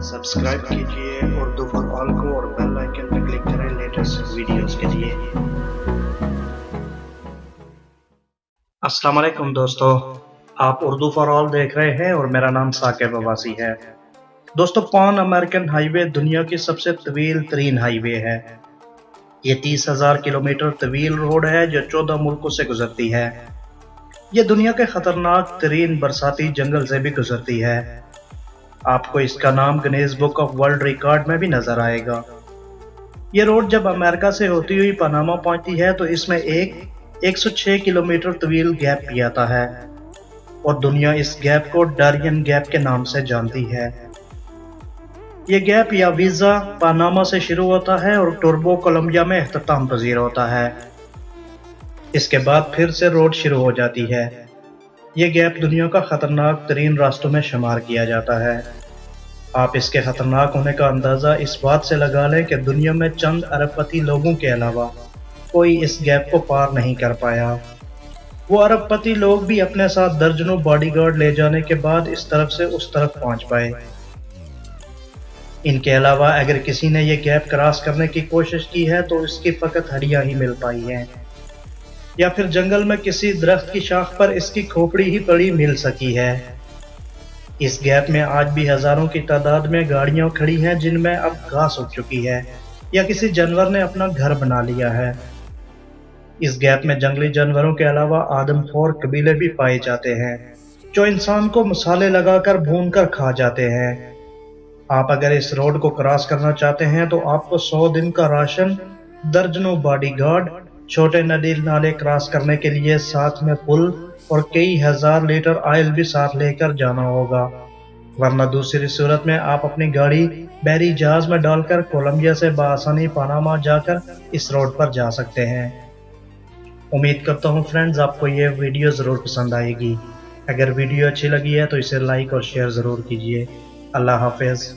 Subscribe कीजिए Urdu for all को और बेल आइकन पर क्लिक करें लेटेस्ट वीडियोस के लिए। अस्सलाम वालेकुम दोस्तों, आप उर्दू फॉर ऑल देख रहे हैं और मेरा नाम साकिब अब्बासी है। दोस्तों, पान अमेरिकन हाईवे दुनिया की सबसे तवील तरीन हाईवे है। ये 30,000 किलोमीटर तवील रोड है जो 14 मुल्कों से गुजरती है। ये दुनिया के खतरनाक तरीन बरसाती जंगल से भी गुजरती है। आपको इसका नाम Guinness book of world record में भी नजर आएगा। ये रोड जब अमेरिका से होती हुई पनामा पहुंचती है तो इसमें एक 106 किलोमीटर तवील गैप भी आता है और दुनिया इस गैप को डारियन गैप के नाम से जानती है। ये गैप या वीजा पनामा से शुरू होता है और टर्बो कोलंबिया में इख्तिताम पजीर होता है। इसके बाद फिर से रोड शुरू हो जाती है। ये गैप दुनिया का खतरनाक तरीन रास्तों में शुमार किया जाता है। आप इसके खतरनाक होने का अंदाजा इस बात से लगा लें कि दुनिया में चंद अरबपति लोगों के अलावा कोई इस गैप को पार नहीं कर पाया। वो अरबपति लोग भी अपने साथ दर्जनों बॉडीगार्ड ले जाने के बाद इस तरफ से उस तरफ पहुंच पाए। इनके अलावा अगर किसी ने यह गैप क्रॉस करने की कोशिश की है तो इसकी फकत हड्डियां ही मिल पाई हैं, या फिर जंगल में किसी दरख्त की शाख पर इसकी खोपड़ी ही पड़ी मिल सकी है। इस गैप में आज भी हजारों की तादाद में गाड़ियां खड़ी हैं जिनमें अब घास उग चुकी है या किसी जानवर ने अपना घर बना लिया है। इस गैप में जंगली जानवरों के अलावा आदमखोर कबीले भी पाए जाते हैं जो इंसान को मसाले लगाकर भूनकर खा जाते हैं। आप अगर इस रोड को क्रॉस करना चाहते हैं तो आपको 100 दिन का राशन, दर्जनों बॉडीगार्ड, छोटे नदी नाले क्रॉस करने के लिए साथ में पुल और कई हजार लीटर ऑयल भी साथ लेकर जाना होगा, वरना दूसरी सूरत में आप अपनी गाड़ी बहरी जहाज में डालकर कोलंबिया से बआसानी पनामा जाकर इस रोड पर जा सकते हैं। उम्मीद करता हूँ फ्रेंड्स आपको ये वीडियो ज़रूर पसंद आएगी। अगर वीडियो अच्छी लगी है तो इसे लाइक और शेयर ज़रूर कीजिए। अल्लाह हाफिज़।